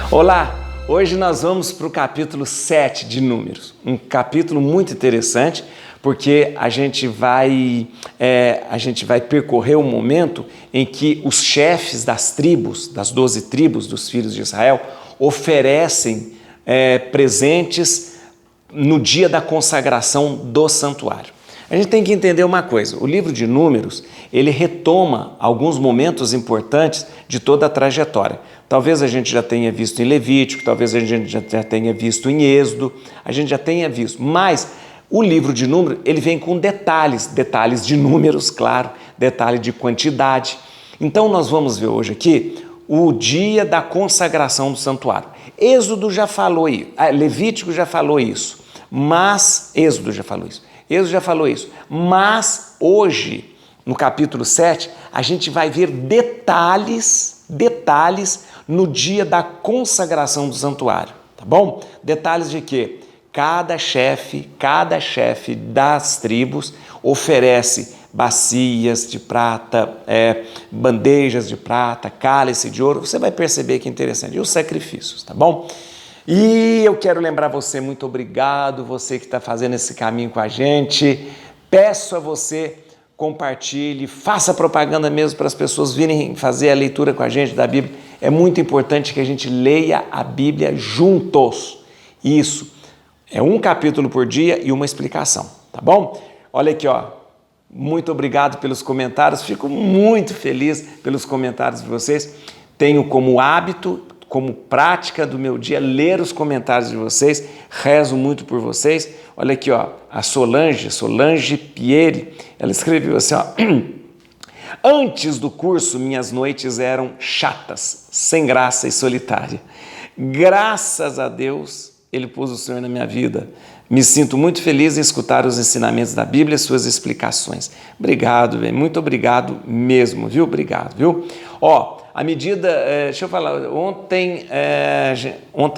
Olá, hoje nós vamos para o capítulo 7 de Números, um capítulo muito interessante porque a gente vai percorrer um momento em que os chefes das tribos, das 12 tribos dos filhos de Israel, oferecem presentes no dia da consagração do santuário. A gente tem que entender uma coisa, o livro de Números, ele retoma alguns momentos importantes de toda a trajetória. Talvez a gente já tenha visto em Levítico, talvez a gente já tenha visto em Êxodo, a gente já tenha visto, mas o livro de Números, ele vem com detalhes de números, claro, detalhe de quantidade. Então nós vamos ver hoje aqui o dia da consagração do santuário. Êxodo já falou isso, Levítico já falou isso, mas Êxodo já falou isso, mas hoje, no capítulo 7, a gente vai ver detalhes no dia da consagração do santuário, tá bom? Detalhes de quê? Cada chefe das tribos oferece bacias de prata, bandejas de prata, cálice de ouro, você vai perceber que é interessante, e os sacrifícios, tá bom? E eu quero lembrar você, muito obrigado, você que está fazendo esse caminho com a gente, peço a você, compartilhe, faça propaganda mesmo para as pessoas virem fazer a leitura com a gente da Bíblia, é muito importante que a gente leia a Bíblia juntos, isso, é um capítulo por dia e uma explicação, tá bom? Olha aqui, ó, muito obrigado pelos comentários, fico muito feliz pelos comentários de vocês, tenho como hábito, como prática do meu dia, ler os comentários de vocês, rezo muito por vocês. Olha aqui, ó, a Solange Pieri, ela escreveu assim, ó, antes do curso, minhas noites eram chatas, sem graça e solitária. Graças a Deus, Ele pôs o Senhor na minha vida. Me sinto muito feliz em escutar os ensinamentos da Bíblia e suas explicações. Obrigado, bem, muito obrigado mesmo, viu? Obrigado, viu? Ó, à medida, deixa eu falar, ontem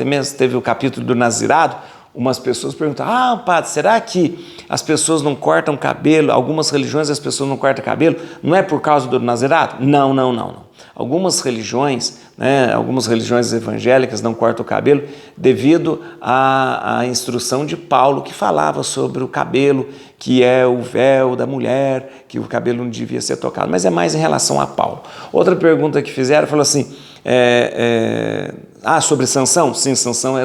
mesmo teve o capítulo do Nazirado, umas pessoas perguntam, padre, será que as pessoas não cortam cabelo? Algumas religiões as pessoas não cortam cabelo, não é por causa do Nazirado? Não. Algumas religiões, algumas religiões evangélicas não cortam o cabelo devido à instrução de Paulo que falava sobre o cabelo, que é o véu da mulher, que o cabelo não devia ser tocado, mas é mais em relação a Paulo. Outra pergunta que fizeram, falou assim, sobre Sansão? Sim, Sansão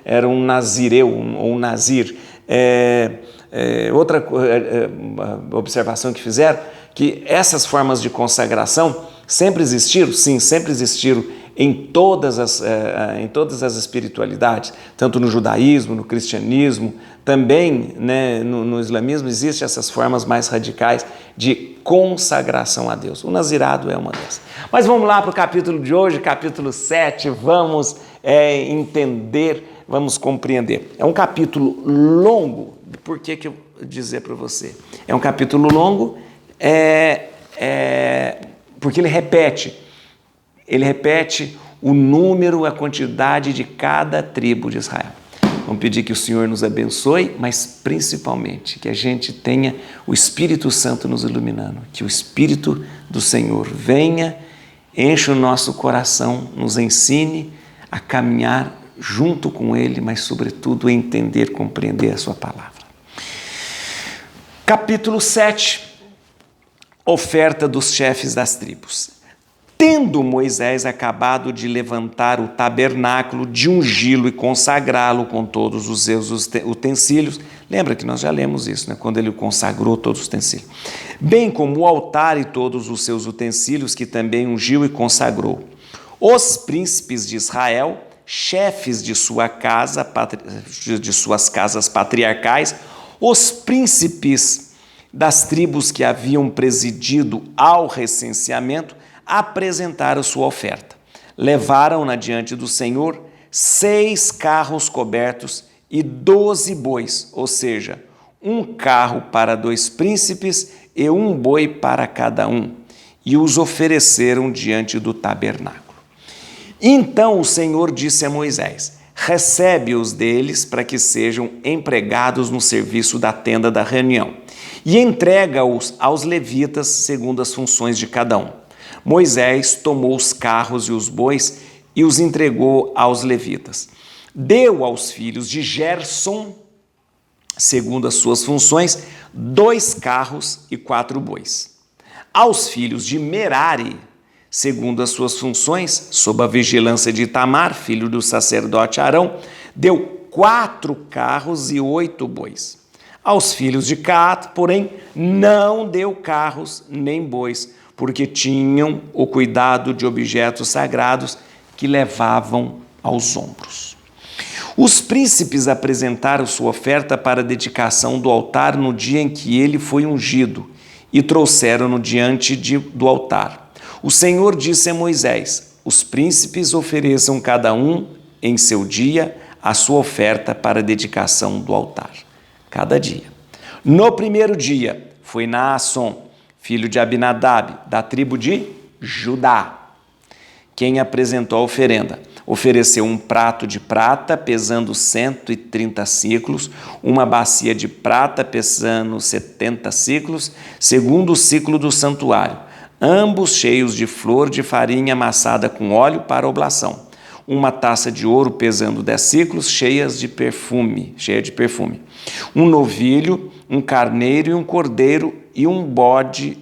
era um nazireu, ou um nazir. Outra observação que fizeram, que essas formas de consagração sempre existiram? Sim, sempre existiram em todas as espiritualidades, tanto no judaísmo, no cristianismo, também no islamismo existem essas formas mais radicais de consagração a Deus. O nazirado é uma dessas. Mas vamos lá para o capítulo de hoje, capítulo 7, vamos entender, vamos compreender. É um capítulo longo, por que eu dizer para você? É um capítulo longo, porque ele repete o número, a quantidade de cada tribo de Israel. Vamos pedir que o Senhor nos abençoe, mas principalmente que a gente tenha o Espírito Santo nos iluminando, que o Espírito do Senhor venha, enche o nosso coração, nos ensine a caminhar junto com Ele, mas sobretudo a entender, compreender a sua palavra. Capítulo 7, oferta dos chefes das tribos. Tendo Moisés acabado de levantar o tabernáculo, de ungí-lo e consagrá-lo com todos os seus utensílios, lembra que nós já lemos isso, quando ele consagrou todos os utensílios, bem como o altar e todos os seus utensílios, que também ungiu e consagrou. Os príncipes de Israel, chefes de sua casa, de suas casas patriarcais, os príncipes das tribos que haviam presidido ao recenseamento, apresentaram sua oferta. Levaram-na diante do Senhor 6 carros cobertos e 12 bois, ou seja, um carro para 2 príncipes e um boi para cada um, e os ofereceram diante do tabernáculo. Então o Senhor disse a Moisés, recebe-os deles para que sejam empregados no serviço da tenda da reunião, e entrega-os aos levitas segundo as funções de cada um. Moisés tomou os carros e os bois e os entregou aos levitas. Deu aos filhos de Gerson, segundo as suas funções, 2 carros e 4 bois. Aos filhos de Merari, segundo as suas funções, sob a vigilância de Itamar, filho do sacerdote Arão, deu 4 carros e 8 bois. Aos filhos de Caat, porém, não deu carros nem bois, porque tinham o cuidado de objetos sagrados que levavam aos ombros. Os príncipes apresentaram sua oferta para a dedicação do altar no dia em que ele foi ungido e trouxeram-no diante do altar. O Senhor disse a Moisés: os príncipes ofereçam cada um em seu dia a sua oferta para a dedicação do altar. Cada dia. No primeiro dia foi Naasson, filho de Abinadab, da tribo de Judá, quem apresentou a oferenda. Ofereceu um prato de prata pesando 130 siclos, uma bacia de prata pesando 70 siclos, segundo o ciclo do santuário, ambos cheios de flor de farinha amassada com óleo para oblação, uma taça de ouro pesando 10 siclos, cheia de perfume, um novilho, um carneiro e um cordeiro e um bode,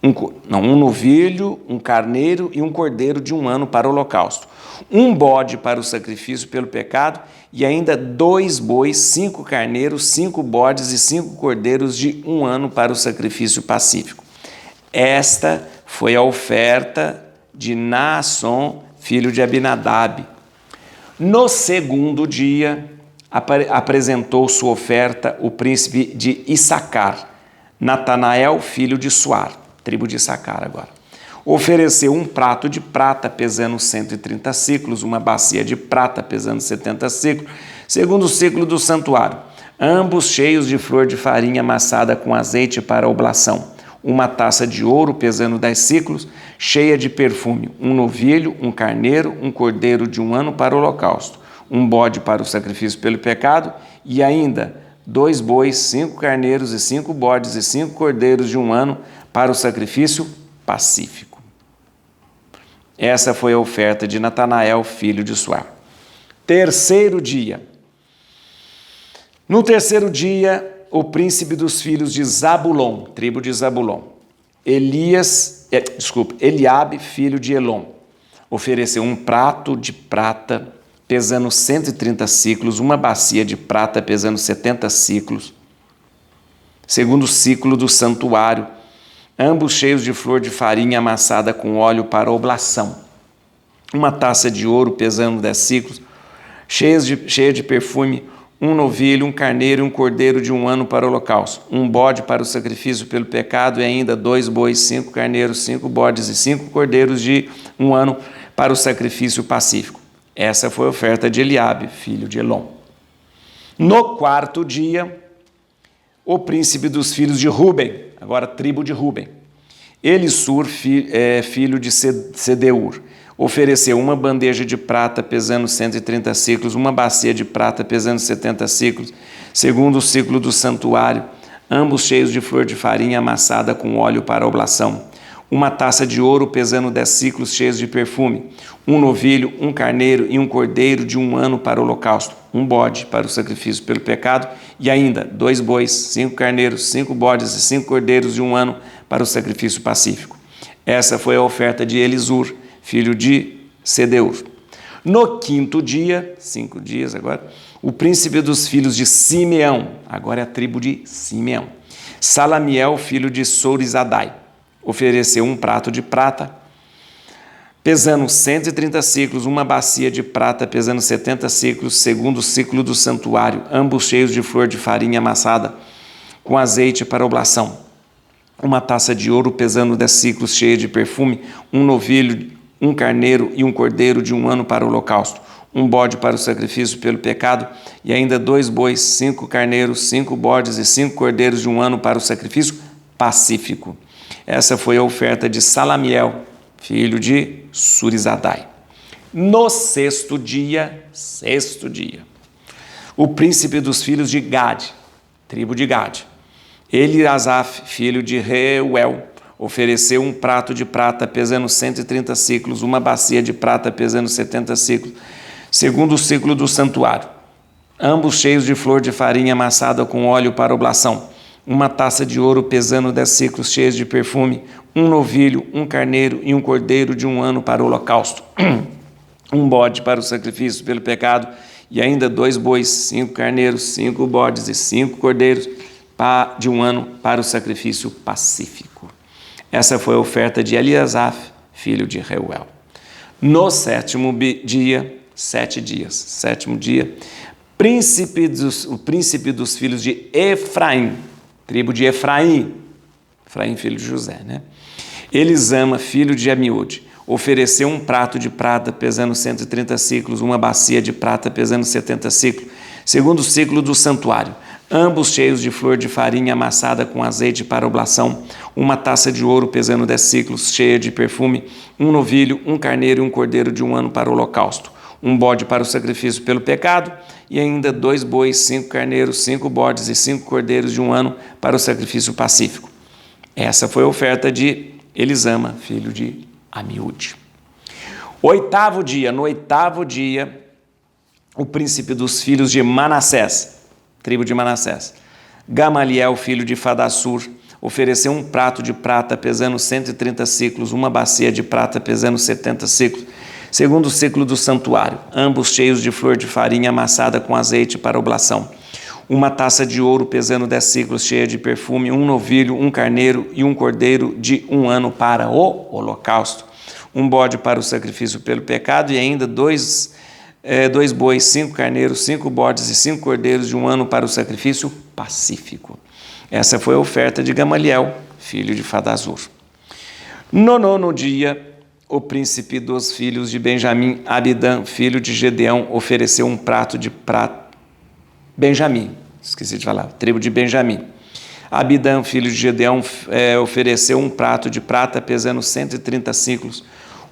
um novilho, um carneiro e um cordeiro de 1 ano para o holocausto, um bode para o sacrifício pelo pecado e ainda 2 bois, 5 carneiros, 5 bodes e 5 cordeiros de 1 ano para o sacrifício pacífico. Esta foi a oferta de Naasson, filho de Abinadab. No segundo dia, apresentou sua oferta o príncipe de Issacar, Natanael, filho de Suar, tribo de Issacar agora. Ofereceu um prato de prata pesando 130 siclos, uma bacia de prata pesando 70 siclos, segundo o ciclo do santuário, ambos cheios de flor de farinha amassada com azeite para oblação, uma taça de ouro pesando 10 siclos, cheia de perfume, um novilho, um carneiro, um cordeiro de 1 ano para o holocausto, um bode para o sacrifício pelo pecado e ainda 2 bois, 5 carneiros e 5 bodes e 5 cordeiros de 1 ano para o sacrifício pacífico. Essa foi a oferta de Natanael, filho de Suar. Terceiro dia. No terceiro dia, o príncipe dos filhos de Zabulon, tribo de Zabulon, Eliabe, filho de Elom, ofereceu um prato de prata pesando 130 siclos, uma bacia de prata pesando 70 siclos, segundo o ciclo do santuário, ambos cheios de flor de farinha amassada com óleo para oblação, uma taça de ouro pesando 10 siclos, cheia de perfume, um novilho, um carneiro e um cordeiro de 1 ano para o holocausto, um bode para o sacrifício pelo pecado e ainda 2 bois, 5 carneiros, 5 bodes e 5 cordeiros de 1 ano para o sacrifício pacífico. Essa foi a oferta de Eliabe, filho de Elom. No quarto dia, o príncipe dos filhos de Ruben, agora tribo de Ruben, Elisur, filho de Sedeur, ofereceu uma bandeja de prata pesando 130 siclos, uma bacia de prata pesando 70 siclos, segundo o ciclo do santuário, ambos cheios de flor de farinha amassada com óleo para oblação, uma taça de ouro pesando 10 siclos cheios de perfume, um novilho, um carneiro e um cordeiro de 1 ano para o holocausto, um bode para o sacrifício pelo pecado e ainda 2 bois, 5 carneiros, 5 bodes e 5 cordeiros de 1 ano para o sacrifício pacífico. Essa foi a oferta de Elisur, filho de Sedeur. No quinto dia, 5 dias agora, o príncipe dos filhos de Simeão, agora é a tribo de Simeão, Salamiel, filho de Sorizadai, ofereceu um prato de prata pesando 130 siclos, uma bacia de prata pesando 70 siclos, segundo o ciclo do santuário, ambos cheios de flor de farinha amassada com azeite para oblação, uma taça de ouro pesando 10 siclos cheia de perfume, um novilho, um carneiro e um cordeiro de 1 ano para o holocausto, um bode para o sacrifício pelo pecado e ainda 2 bois, 5 carneiros, 5 bodes e 5 cordeiros de 1 ano para o sacrifício pacífico. Essa foi a oferta de Salamiel, filho de Surizadai. No sexto dia, o príncipe dos filhos de Gade, tribo de Gade, Eliasaf, filho de Reuel, ofereceu um prato de prata pesando 130 siclos, uma bacia de prata pesando 70 siclos, segundo o ciclo do santuário, ambos cheios de flor de farinha amassada com óleo para oblação, uma taça de ouro pesando 10 siclos cheias de perfume, um novilho, um carneiro e um cordeiro de 1 ano para o holocausto, um bode para o sacrifício pelo pecado, e ainda 2 bois, 5 carneiros, 5 bodes e 5 cordeiros de 1 ano para o sacrifício pacífico. Essa foi a oferta de Eliasaf, filho de Reuel. No sétimo dia, 7 dias, sétimo dia, o príncipe dos filhos de Efraim, tribo de Efraim, filho de José, né? Elisama, filho de Amiúde, ofereceu um prato de prata pesando 130 siclos, uma bacia de prata pesando 70 siclos, segundo o ciclo do santuário, ambos cheios de flor de farinha amassada com azeite para oblação, uma taça de ouro pesando 10 siclos, cheia de perfume, um novilho, um carneiro e um cordeiro de 1 ano para o holocausto, um bode para o sacrifício pelo pecado, e ainda 2 bois, 5 carneiros, 5 bodes e 5 cordeiros de 1 ano para o sacrifício pacífico. Essa foi a oferta de Elisama, filho de Amiúde. No oitavo dia, o príncipe dos filhos de Manassés, tribo de Manassés, Gamaliel, filho de Fadassur, ofereceu um prato de prata pesando 130 siclos, uma bacia de prata pesando 70 siclos, segundo o ciclo do santuário, ambos cheios de flor de farinha amassada com azeite para oblação, uma taça de ouro pesando 10 siclos, cheia de perfume, um novilho, um carneiro e um cordeiro de 1 ano para o holocausto, um bode para o sacrifício pelo pecado e ainda 2 bois, 5 carneiros, 5 bodes e 5 cordeiros de 1 ano para o sacrifício pacífico. Essa foi a oferta de Gamaliel, filho de Fadazur. No 9º dia, o príncipe dos filhos de Benjamim, Abidã, filho de Gedeão, ofereceu um prato de prata. Benjamim, esqueci de falar, tribo de Benjamim. Abidã, filho de Gedeão, ofereceu um prato de prata pesando 130 siclos,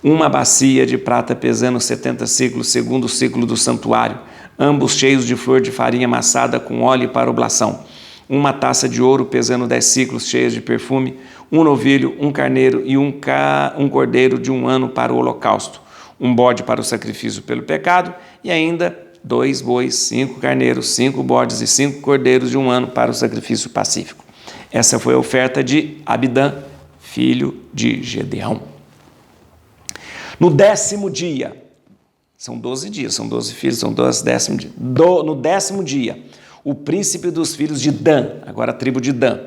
uma bacia de prata pesando 70 siclos, segundo o ciclo do santuário, ambos cheios de flor de farinha amassada com óleo para oblação, uma taça de ouro pesando 10 siclos, cheias de perfume, um novilho, um carneiro e um cordeiro de 1 ano para o holocausto, um bode para o sacrifício pelo pecado e ainda 2 bois, 5 carneiros, 5 bodes e 5 cordeiros de 1 ano para o sacrifício pacífico. Essa foi a oferta de Abidã, filho de Gedeão. No 10º dia, são 12 dias, são 12 filhos, são 12 décimos dias. No 10º dia, o príncipe dos filhos de Dan, agora a tribo de Dan,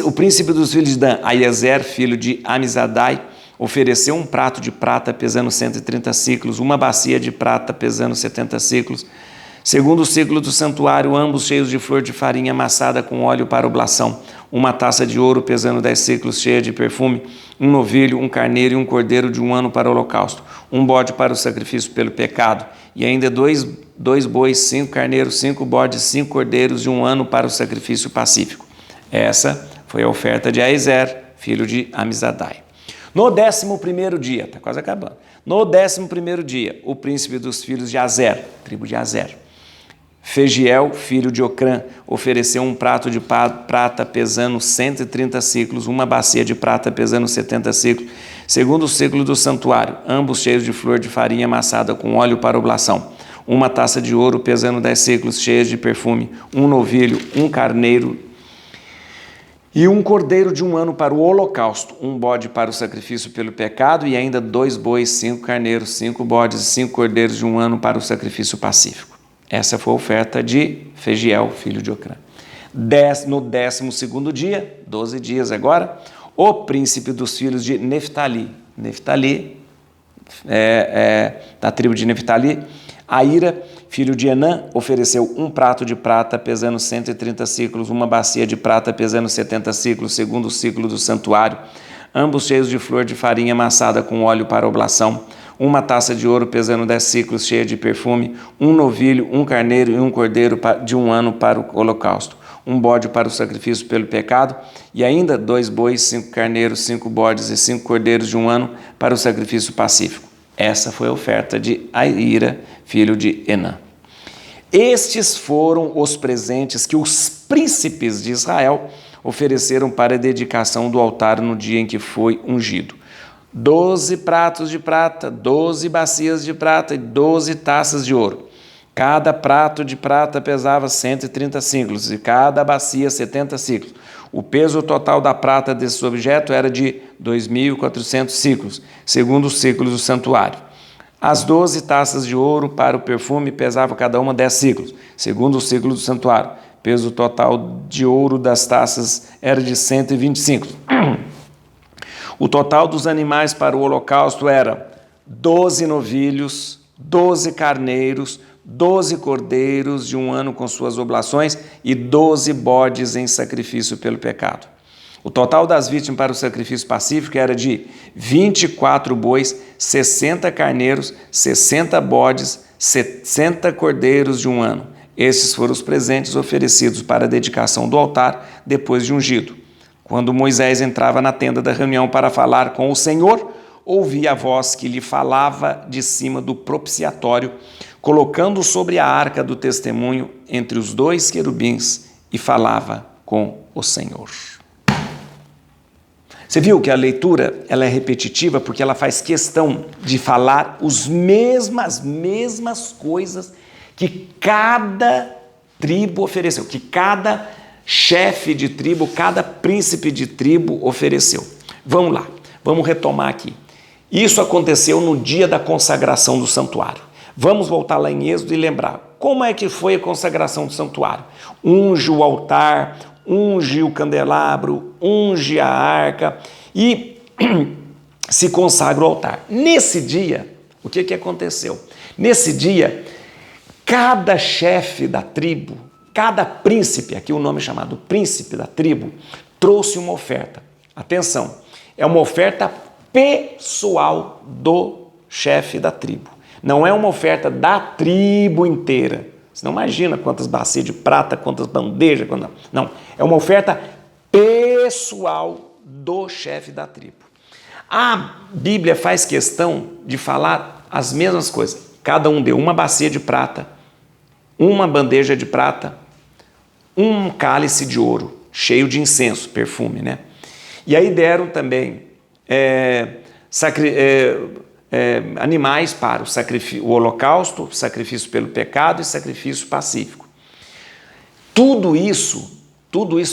o príncipe dos filhos de Dan, Aiezer, filho de Amizadai, ofereceu um prato de prata pesando 130 siclos, uma bacia de prata pesando 70 siclos, segundo o ciclo do santuário, ambos cheios de flor de farinha amassada com óleo para oblação, uma taça de ouro pesando 10 siclos, cheia de perfume, um novilho, um carneiro e um cordeiro de 1 ano para o holocausto, um bode para o sacrifício pelo pecado, e ainda 2 bois, 5 carneiros, 5 bodes, 5 cordeiros de 1 ano para o sacrifício pacífico. Essa foi a oferta de Aiezer, filho de Amizadai. No 11º dia, está quase acabando, no 11º dia, o príncipe dos filhos de Azer, tribo de Azer, Fegiel, filho de Ocrã, ofereceu um prato de prata pesando 130 siclos, uma bacia de prata pesando 70 siclos, segundo o ciclo do santuário, ambos cheios de flor de farinha amassada com óleo para oblação, uma taça de ouro pesando 10 siclos, cheias de perfume, um novilho, um carneiro e um cordeiro de 1 ano para o holocausto, um bode para o sacrifício pelo pecado e ainda 2 bois, 5 carneiros, 5 bodes e 5 cordeiros de 1 ano para o sacrifício pacífico. Essa foi a oferta de Fegiel, filho de Ocrã. No 12º dia, 12 dias agora, o príncipe dos filhos de Neftali, da tribo de Neftali, Aira, filho de Enã, ofereceu um prato de prata pesando 130 siclos, uma bacia de prata pesando 70 siclos, segundo o ciclo do santuário, ambos cheios de flor de farinha amassada com óleo para oblação, uma taça de ouro pesando 10 siclos, cheia de perfume, um novilho, um carneiro e um cordeiro de 1 ano para o holocausto, um bode para o sacrifício pelo pecado, e ainda 2 bois, 5 carneiros, 5 bodes e 5 cordeiros de 1 ano para o sacrifício pacífico. Essa foi a oferta de Aira, filho de Enã. Estes foram os presentes que os príncipes de Israel ofereceram para a dedicação do altar no dia em que foi ungido. 12 pratos de prata, 12 bacias de prata e 12 taças de ouro. Cada prato de prata pesava 130 siclos e cada bacia 70 siclos. O peso total da prata desses objetos era de 2.400 siclos, segundo os siclos do santuário. As 12 taças de ouro para o perfume pesavam cada uma 10 siclos, segundo os siclos do santuário. O peso total de ouro das taças era de 120 siclos. O total dos animais para o holocausto era 12 novilhos, 12 carneiros, 12 cordeiros de um ano com suas oblações e 12 bodes em sacrifício pelo pecado. O total das vítimas para o sacrifício pacífico era de 24 bois, 60 carneiros, 60 bodes, 60 cordeiros de um ano. Esses foram os presentes oferecidos para a dedicação do altar depois de ungido. Quando Moisés entrava na tenda da reunião para falar com o Senhor, ouvia a voz que lhe falava de cima do propiciatório, colocando sobre a arca do testemunho entre os 2 querubins, e falava com o Senhor. Você viu que a leitura ela é repetitiva porque ela faz questão de falar as mesmas coisas que cada tribo ofereceu, que cada chefe de tribo, cada príncipe de tribo ofereceu. Vamos lá, vamos retomar aqui. Isso aconteceu no dia da consagração do santuário. Vamos voltar lá em Êxodo e lembrar como é que foi a consagração do santuário. Unge o altar, unge o candelabro, unge a arca e se consagra o altar. Nesse dia, o que aconteceu? Nesse dia, cada chefe da tribo, cada príncipe, aqui o nome é chamado príncipe da tribo, trouxe uma oferta. Atenção, é uma oferta pessoal do chefe da tribo. Não é uma oferta da tribo inteira. Você não imagina quantas bacias de prata, quantas bandejas, não. É uma oferta pessoal do chefe da tribo. A Bíblia faz questão de falar as mesmas coisas. Cada um deu uma bacia de prata, uma bandeja de prata, um cálice de ouro, cheio de incenso, perfume, né? E aí deram também animais para o holocausto, sacrifício pelo pecado e sacrifício pacífico. Tudo isso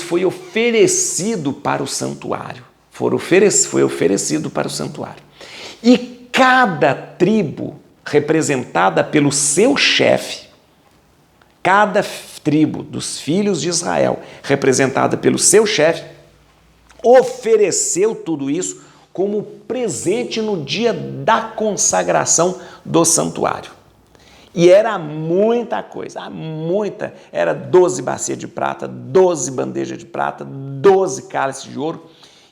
foi oferecido para o santuário. Foi oferecido para o santuário. E cada tribo representada pelo seu chefe, cada tribo dos filhos de Israel, representada pelo seu chefe, ofereceu tudo isso como presente no dia da consagração do santuário. E era muita coisa, era 12 bacias de prata, 12 bandejas de prata, 12 cálices de ouro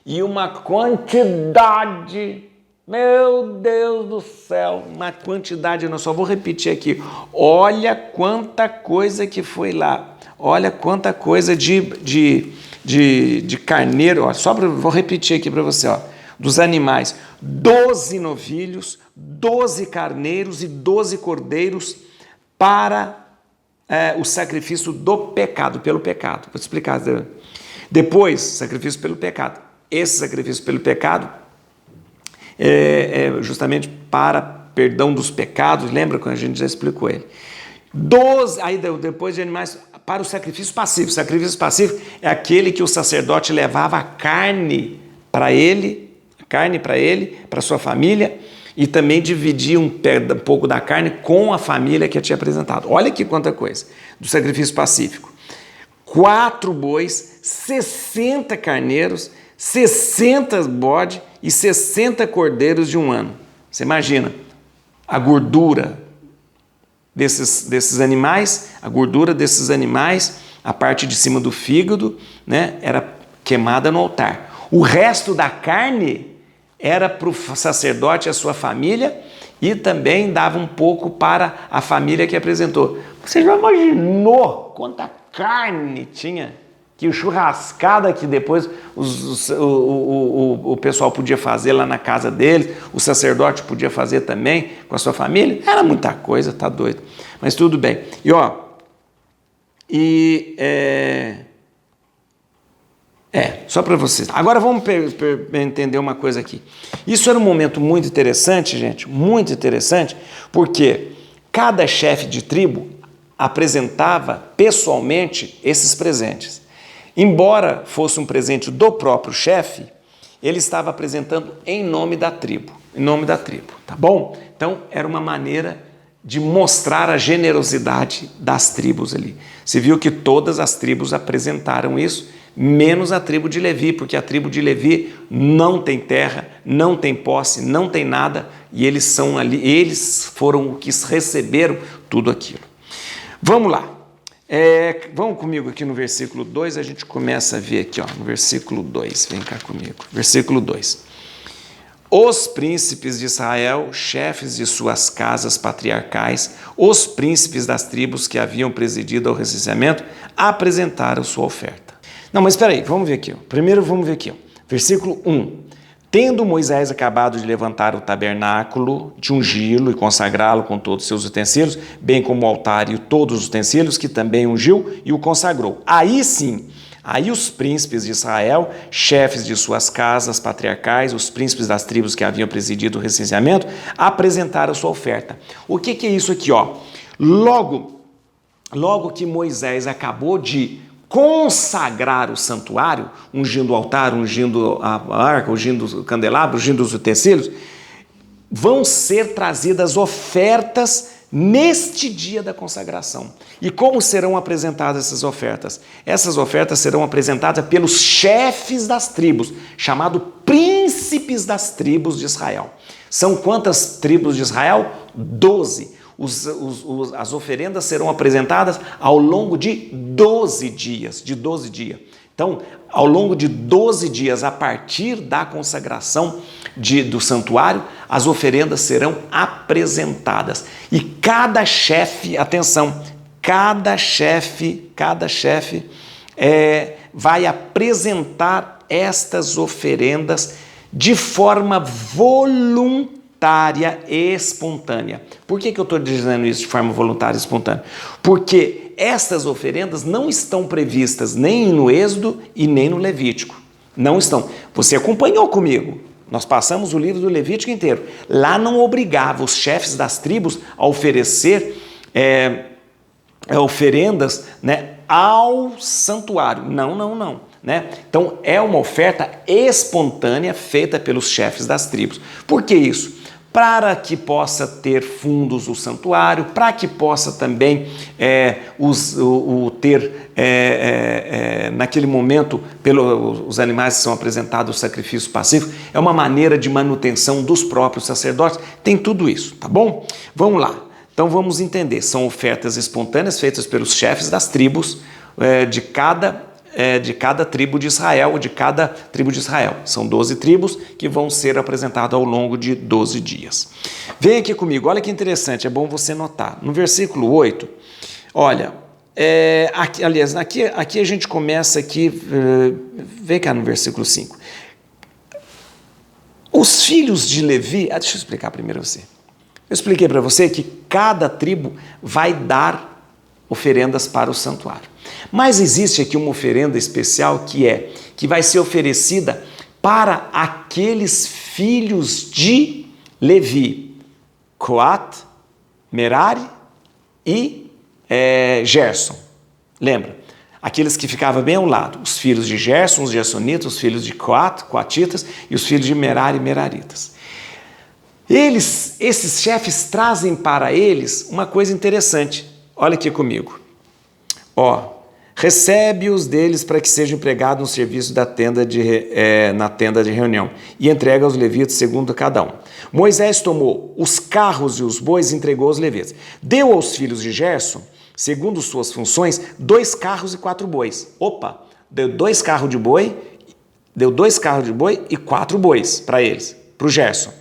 e uma quantidade, meu Deus do céu, uma quantidade, eu só vou repetir aqui, olha quanta coisa que foi lá, olha quanta coisa de carneiro, ó, vou repetir aqui para você, ó. Dos animais, 12 novilhos, 12 carneiros e 12 cordeiros para o sacrifício do pecado, pelo pecado. Vou te explicar. Depois, sacrifício pelo pecado. Esse sacrifício pelo pecado é justamente para perdão dos pecados, lembra quando a gente já explicou ele? 12, aí depois de animais, para o sacrifício pacífico. O sacrifício pacífico é aquele que o sacerdote levava a carne para ele, para sua família, e também dividia um pouco da carne com a família que tinha apresentado. Olha aqui quanta coisa do sacrifício pacífico. 4 bois, 60 carneiros, 60 bodes e 60 cordeiros de um ano. Você imagina a gordura desses animais, a parte de cima do fígado, né, era queimada no altar. O resto da carne era para o sacerdote e a sua família e também dava um pouco para a família que apresentou. Você já imaginou quanta carne tinha? Que churrascada que depois o pessoal podia fazer lá na casa dele, o sacerdote podia fazer também com a sua família? Era muita coisa, tá doido. Mas tudo bem. Só para vocês. Agora vamos entender uma coisa aqui. Isso era um momento muito interessante, gente, muito interessante, porque cada chefe de tribo apresentava pessoalmente esses presentes. Embora fosse um presente do próprio chefe, ele estava apresentando em nome da tribo, tá bom? Então, era uma maneira de mostrar a generosidade das tribos ali. Você viu que todas as tribos apresentaram isso, menos a tribo de Levi, porque a tribo de Levi não tem terra, não tem posse, não tem nada, e eles são ali, eles foram os que receberam tudo aquilo. Vamos lá. Vamos comigo aqui no versículo 2, a gente começa a ver aqui, no versículo 2, vem cá comigo, versículo 2. Os príncipes de Israel, chefes de suas casas patriarcais, os príncipes das tribos que haviam presidido ao recenseamento, apresentaram sua oferta. Não, mas espera aí, vamos ver aqui. Primeiro vamos ver aqui, versículo 1. Tendo Moisés acabado de levantar o tabernáculo, de ungí-lo e consagrá-lo com todos os seus utensílios, bem como o altar e todos os utensílios que também ungiu e o consagrou. Aí sim, aí os príncipes de Israel, chefes de suas casas patriarcais, os príncipes das tribos que haviam presidido o recenseamento, apresentaram sua oferta. O que é isso aqui? Logo que Moisés acabou de consagrar o santuário, ungindo o altar, ungindo a arca, ungindo o candelabro, ungindo os utensílios, vão ser trazidas ofertas neste dia da consagração. E como serão apresentadas essas ofertas? Essas ofertas serão apresentadas pelos chefes das tribos, chamados príncipes das tribos de Israel. São quantas tribos de Israel? 12. As oferendas serão apresentadas ao longo de 12 dias, Então, ao longo de 12 dias, a partir da consagração do santuário, as oferendas serão apresentadas. E cada chefe, atenção, cada chefe vai apresentar estas oferendas de forma voluntária e espontânea. Por que eu estou dizendo isso de forma voluntária e espontânea? Porque estas oferendas não estão previstas nem no Êxodo e nem no Levítico. Não estão. Você acompanhou comigo. Nós passamos o livro do Levítico inteiro. Lá não obrigava os chefes das tribos a oferecer oferendas, ao santuário. Não. Então, é uma oferta espontânea feita pelos chefes das tribos. Por que isso? Para que possa ter fundos o santuário, para que possa também naquele momento, os animais que são apresentados, o sacrifício pacífico, é uma maneira de manutenção dos próprios sacerdotes, tem tudo isso, tá bom? Vamos lá, então vamos entender, são ofertas espontâneas feitas pelos chefes das tribos de cada tribo de Israel, São 12 tribos que vão ser apresentadas ao longo de 12 dias. Vem aqui comigo, olha que interessante, é bom você notar. No versículo 8, olha, aqui a gente começa vem cá no versículo 5. Os filhos de Levi, deixa eu explicar primeiro a você. Eu expliquei para você que cada tribo vai dar oferendas para o santuário. Mas existe aqui uma oferenda especial que vai ser oferecida para aqueles filhos de Levi, Coat, Merari e Gerson. Lembra? Aqueles que ficavam bem ao lado, os filhos de Gerson, os gersonitas, os filhos de Coat, coatitas e os filhos de Merari, meraritas. Esses chefes trazem para eles uma coisa interessante. Olha aqui comigo. Recebe-os deles para que sejam empregados no serviço na tenda de reunião e entrega aos levitas segundo cada um. Moisés tomou os carros e os bois e entregou aos levitas. Deu aos filhos de Gerson, segundo suas funções, 2 carros e 4 bois. Deu 2 carros de boi e 4 bois para eles, para o Gerson.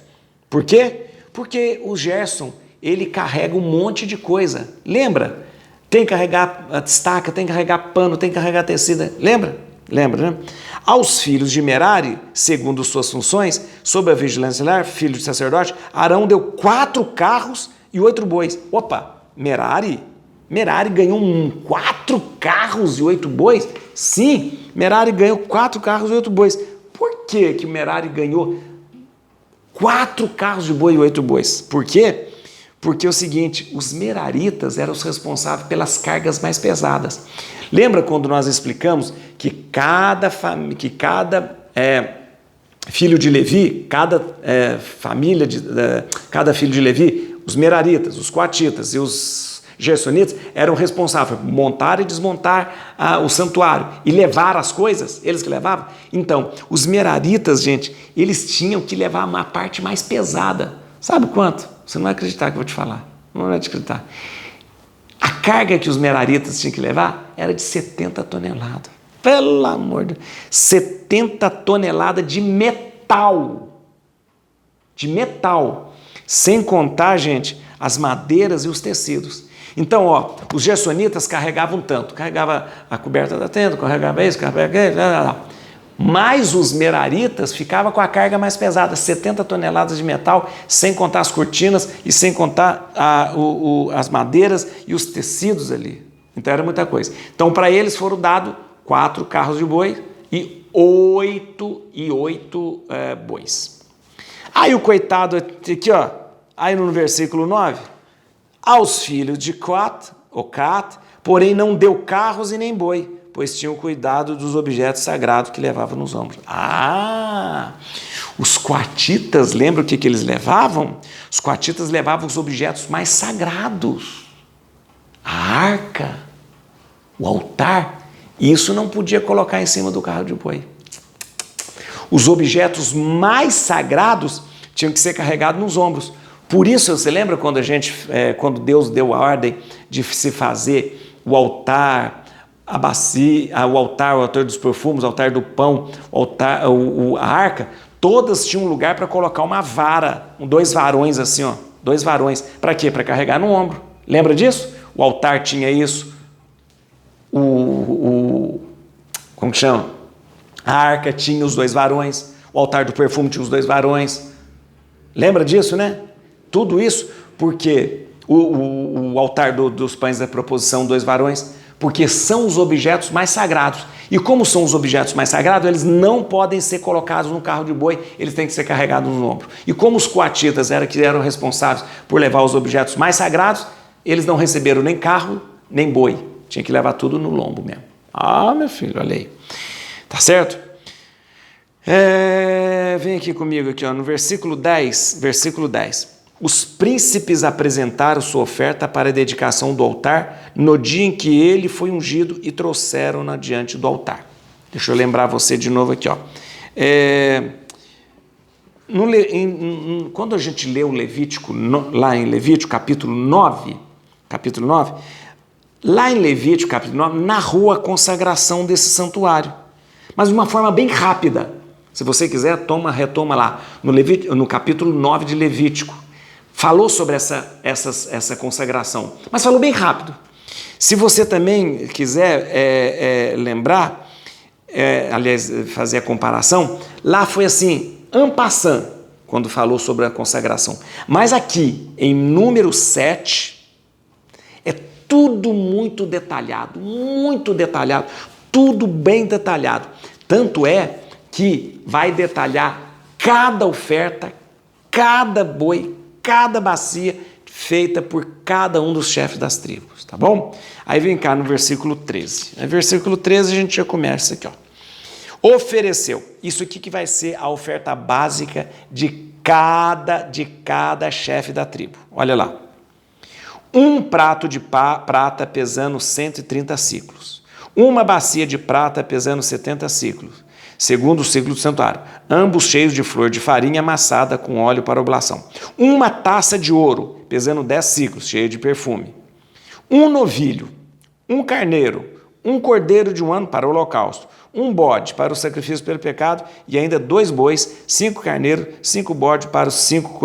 Por quê? Porque o Gerson, ele carrega um monte de coisa. Lembra? Tem que carregar a estaca, tem que carregar pano, tem que carregar tecida. Lembra, né? Aos filhos de Merari, segundo suas funções, sob a vigilância lar, filho de sacerdote, Arão deu 4 carros e 8 bois. Merari ganhou 4 carros e 8 bois? Sim, Merari ganhou 4 carros e 8 bois. Por que que o Merari ganhou 4 carros de boi e 8 bois? Por quê? Porque é o seguinte, os meraritas eram os responsáveis pelas cargas mais pesadas. Lembra quando nós explicamos que cada filho de Levi, cada filho de Levi, os meraritas, os coatitas e os gersonitas eram responsáveis por montar e desmontar o santuário e levar as coisas, eles que levavam. Então, os meraritas, gente, eles tinham que levar uma parte mais pesada. Sabe quanto? Você não vai acreditar que eu vou te falar. Não vai acreditar. A carga que os meraritas tinham que levar era de 70 toneladas. Pelo amor de Deus. 70 toneladas de metal. De metal. Sem contar, gente, as madeiras e os tecidos. Então, ó, os gersonitas carregavam tanto. Carregava a coberta da tenda, carregava isso, carregava aquilo, mas os meraritas ficavam com a carga mais pesada, 70 toneladas de metal, sem contar as cortinas e sem contar as madeiras e os tecidos ali. Então era muita coisa. Então para eles foram dados 4 carros de boi e 8 bois. Aí o coitado aqui, ó, aí no versículo 9, aos filhos de Coat, porém não deu carros e nem boi, pois tinham cuidado dos objetos sagrados que levavam nos ombros. Os coatitas, lembra o que eles levavam? Os coatitas levavam os objetos mais sagrados. A arca, o altar, isso não podia colocar em cima do carro de boi. Os objetos mais sagrados tinham que ser carregados nos ombros. Por isso, você lembra quando Deus deu a ordem de se fazer o altar, a bacia, o altar dos perfumes, o altar do pão, a arca, todas tinham um lugar para colocar uma vara, 2 varões assim, ó, 2 varões. Para quê? Para carregar no ombro. Lembra disso? O altar tinha isso. Como que chama? A arca tinha os 2 varões. O altar do perfume tinha os 2 varões. Lembra disso, né? Tudo isso porque o altar dos pães da proposição, 2 varões, porque são os objetos mais sagrados. E como são os objetos mais sagrados, eles não podem ser colocados no carro de boi, eles têm que ser carregados no ombro. E como os coatitas eram responsáveis por levar os objetos mais sagrados, eles não receberam nem carro, nem boi. Tinha que levar tudo no lombo mesmo. Meu filho, olha aí. Tá certo? Vem aqui comigo, aqui, ó, no versículo 10. Os príncipes apresentaram sua oferta para a dedicação do altar no dia em que ele foi ungido e trouxeram-na diante do altar. Deixa eu lembrar você de novo aqui, ó. Quando a gente lê o Levítico, lá em Levítico, capítulo 9, lá em Levítico, capítulo 9, narrou a consagração desse santuário, mas de uma forma bem rápida. Se você quiser, retoma lá, no capítulo 9 de Levítico. Falou sobre essa consagração, mas falou bem rápido. Se você também quiser lembrar, aliás, fazer a comparação, lá foi assim, en passant, quando falou sobre a consagração. Mas aqui, em número 7, é tudo muito detalhado, tudo bem detalhado. Tanto é que vai detalhar cada oferta, cada boi, cada bacia feita por cada um dos chefes das tribos, tá bom? Aí vem cá no versículo 13. No versículo 13 a gente já começa aqui, ó. Ofereceu. Isso aqui que vai ser a oferta básica de cada chefe da tribo. Olha lá. Um prato de prata pesando 130 ciclos. Uma bacia de prata pesando 70 ciclos. Segundo o ciclo do santuário, ambos cheios de flor de farinha amassada com óleo para oblação. Uma taça de ouro, pesando 10 ciclos, cheia de perfume. Um novilho, um carneiro, um cordeiro de 1 ano para o holocausto, um bode para o sacrifício pelo pecado e ainda 2 bois, 5 carneiros, 5 bodes para os 5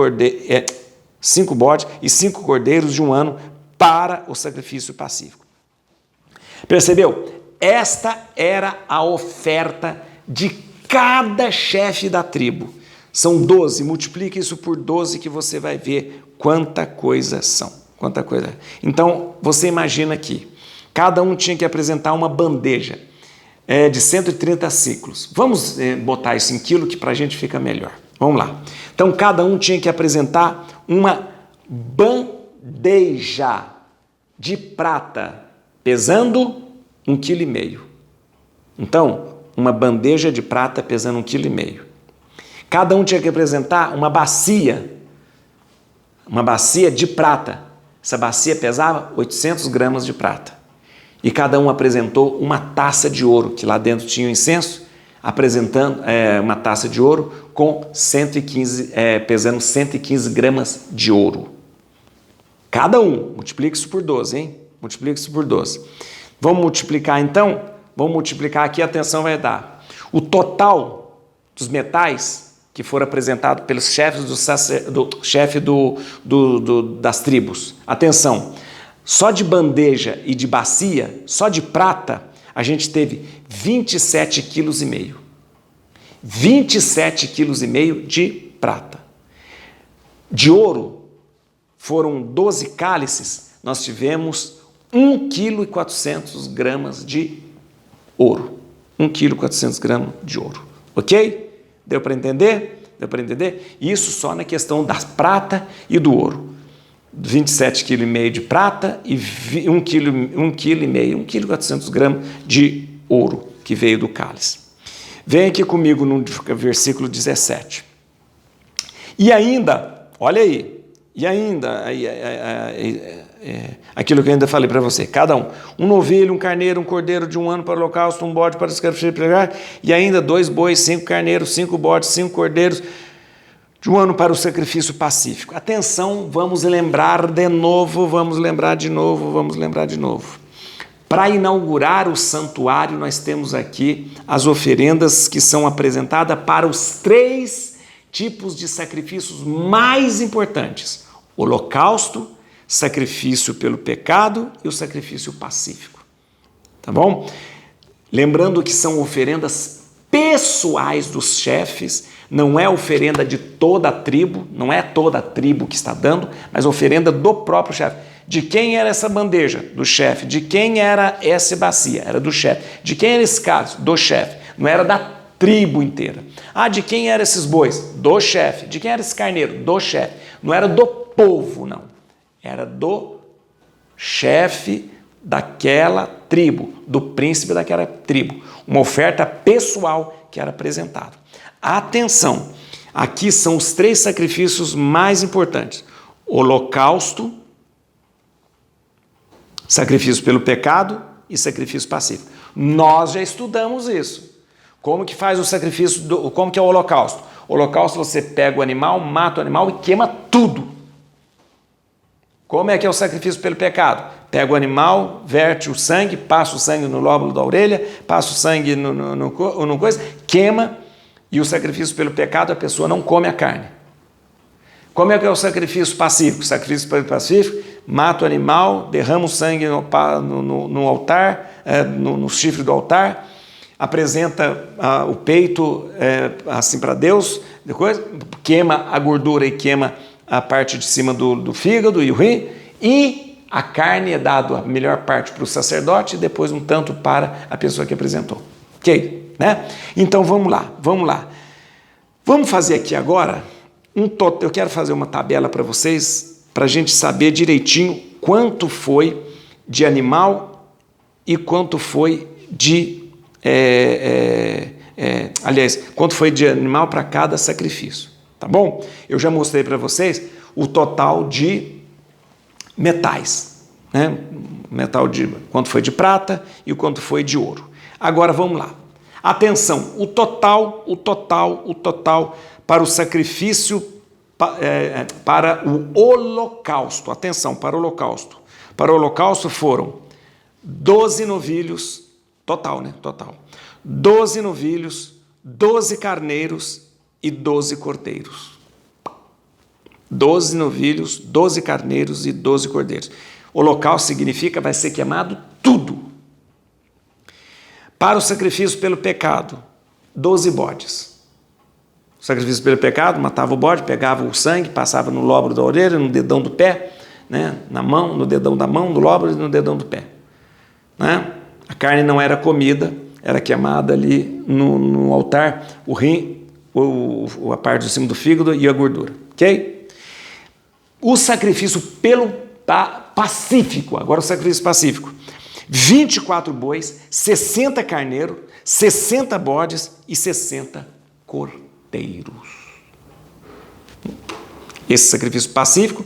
bodes e 5 cordeiros de 1 ano para o sacrifício pacífico. Percebeu? Esta era a oferta de cada chefe da tribo. São 12, multiplique isso por 12 que você vai ver quanta coisa são. Quanta coisa. Então, você imagina que cada um tinha que apresentar uma bandeja. de 130 ciclos. Vamos botar isso em quilo que para a gente fica melhor. Vamos lá. Então, cada um tinha que apresentar uma bandeja de prata, pesando 1,5 kg. Então, uma bandeja de prata pesando 1,5 kg. Cada um tinha que apresentar uma bacia de prata. Essa bacia pesava 800 gramas de prata. E cada um apresentou uma taça de ouro, que lá dentro tinha o incenso, apresentando uma taça de ouro com pesando 115 gramas de ouro. Cada um, multiplica isso por 12, hein? Multiplica isso por 12. Vamos multiplicar então? Vamos multiplicar aqui, a atenção vai dar. O total dos metais que foram apresentados pelos chefes das tribos. Atenção, só de bandeja e de bacia, só de prata, a gente teve 27,5 kg. 27,5 kg de prata. De ouro, foram 12 cálices, nós tivemos 1,4 kg de ouro. 1,4 kg de ouro. Ok? Deu para entender? Deu para entender? Isso só na questão da prata e do ouro. 27,5 kg de prata e 1,4 kg de ouro que veio do cálice. Vem aqui comigo no versículo 17. E ainda, olha aí, aquilo que eu ainda falei para você, cada um novilho, um carneiro, um cordeiro de 1 ano para o holocausto, um bode para o sacrifício pregar, e ainda 2 bois, 5 carneiros, 5 bodes, 5 cordeiros, de 1 ano para o sacrifício pacífico. Atenção, vamos lembrar de novo. Para inaugurar o santuário, nós temos aqui as oferendas que são apresentadas para os 3 tipos de sacrifícios mais importantes: holocausto, sacrifício pelo pecado e o sacrifício pacífico. Tá bom? Lembrando que são oferendas pessoais dos chefes, não é oferenda de toda a tribo, não é toda a tribo que está dando, mas oferenda do próprio chefe. De quem era essa bandeja? Do chefe. De quem era essa bacia? Era do chefe. De quem era esse cálice? Do chefe. Não era da tribo inteira. Ah, de quem eram esses bois? Do chefe. De quem era esse carneiro? Do chefe. Não era do povo, não. Era do chefe daquela tribo, do príncipe daquela tribo. Uma oferta pessoal que era apresentada. Atenção, aqui são os 3 sacrifícios mais importantes: holocausto, sacrifício pelo pecado e sacrifício pacífico. Nós já estudamos isso. Como que faz o sacrifício, como que é o holocausto? O holocausto, você pega o animal, mata o animal e queima tudo. Como é que é o sacrifício pelo pecado? Pega o animal, verte o sangue, passa o sangue no lóbulo da orelha, passa o sangue no coisa, queima. E o sacrifício pelo pecado, a pessoa não come a carne. Como é que é o sacrifício pacífico? O sacrifício pacífico, mata o animal, derrama o sangue no altar, no chifre do altar, apresenta o peito assim para Deus, depois queima a gordura e queima a parte de cima do fígado e o rim, e a carne é dada a melhor parte para o sacerdote e depois um tanto para a pessoa que apresentou. Ok? Né? Então vamos lá. Vamos fazer aqui agora eu quero fazer uma tabela para vocês, para a gente saber direitinho quanto foi de animal e quanto foi de quanto foi de animal para cada sacrifício, tá bom? Eu já mostrei para vocês o total de metais, né? Quanto foi de prata e o quanto foi de ouro. Agora vamos lá. Atenção, o total para o sacrifício, para o holocausto. Atenção, para o holocausto. Para o holocausto foram 12 novilhos, total. 12 novilhos, 12 carneiros e 12 cordeiros. 12 novilhos, 12 carneiros e 12 cordeiros. Holocausto significa vai ser queimado tudo. Para o sacrifício pelo pecado, 12 bodes. O sacrifício pelo pecado, matava o bode, pegava o sangue, passava no lóbulo da orelha, no dedão do pé, né? Na mão, no dedão da mão, no lóbulo e no dedão do pé. Né? A carne não era comida, era queimada ali no altar, o rim, a parte de cima do fígado e a gordura, ok? O sacrifício pelo pacífico, agora o sacrifício pacífico, 24 bois, 60 carneiros, 60 bodes e 60 cordeiros. Esse sacrifício pacífico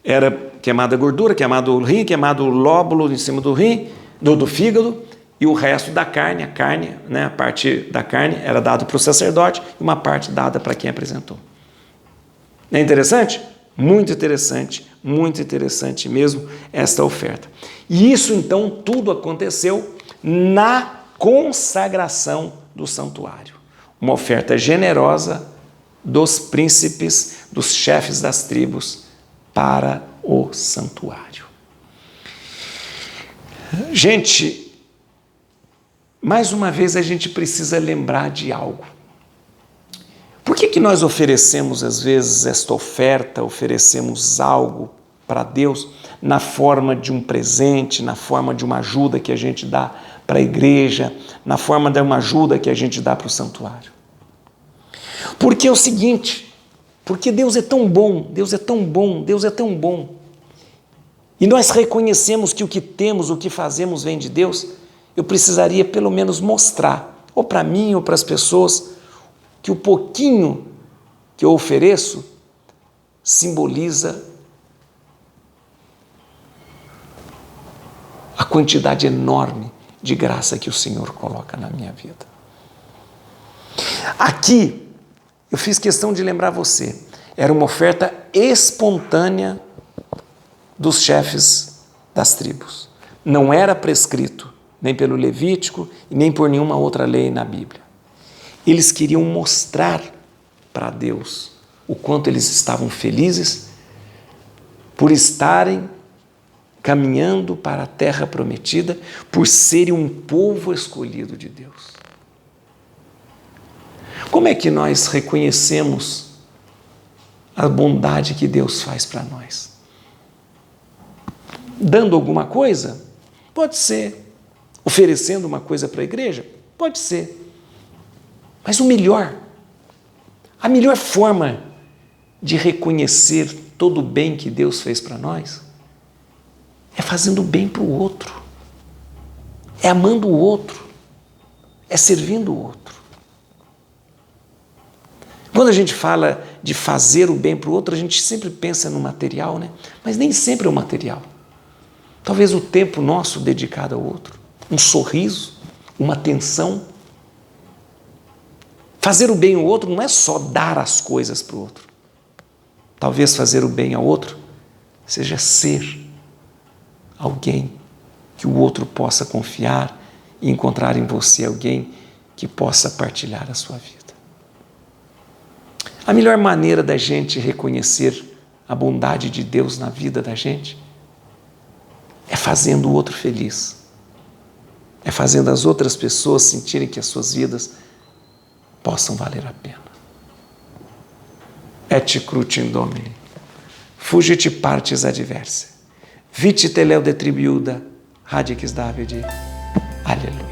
era queimada a gordura, queimado o rim, queimado o lóbulo em cima do rim, do fígado, e o resto da carne, a parte da carne era dado para o sacerdote e uma parte dada para quem apresentou. Não é interessante? Muito interessante mesmo esta oferta. E isso então tudo aconteceu na consagração do santuário. Uma oferta generosa dos príncipes, dos chefes das tribos para o santuário. Gente, mais uma vez a gente precisa lembrar de algo. Por que nós oferecemos às vezes esta oferta, oferecemos algo para Deus na forma de um presente, na forma de uma ajuda que a gente dá para a igreja, na forma de uma ajuda que a gente dá para o santuário? Porque é o seguinte, porque Deus é tão bom, Deus é tão bom, Deus é tão bom. E nós reconhecemos que o que temos, o que fazemos vem de Deus. Eu precisaria pelo menos mostrar, ou para mim ou para as pessoas, que o pouquinho que eu ofereço simboliza a quantidade enorme de graça que o Senhor coloca na minha vida. Aqui, eu fiz questão de lembrar você, era uma oferta espontânea dos chefes das tribos. Não era prescrito, nem pelo Levítico e nem por nenhuma outra lei na Bíblia. Eles queriam mostrar para Deus o quanto eles estavam felizes por estarem caminhando para a terra prometida, por serem um povo escolhido de Deus. Como é que nós reconhecemos a bondade que Deus faz para nós? Dando alguma coisa? Pode ser. Oferecendo uma coisa para a igreja? Pode ser. Mas a melhor forma de reconhecer todo o bem que Deus fez para nós é fazendo bem para o outro, é amando o outro, é servindo o outro. Quando a gente fala de fazer o bem para o outro, a gente sempre pensa no material, né? Mas nem sempre é o material. Talvez o tempo nosso dedicado ao outro, um sorriso, uma atenção. Fazer o bem ao outro não é só dar as coisas para o outro. Talvez fazer o bem ao outro seja ser alguém que o outro possa confiar e encontrar em você alguém que possa partilhar a sua vida. A melhor maneira da gente reconhecer a bondade de Deus na vida da gente é fazendo o outro feliz. É fazendo as outras pessoas sentirem que as suas vidas possam valer a pena. Et crutim Domini, fugit partes adversae, vite teleo detribuiuda, radix Davide, aleluia.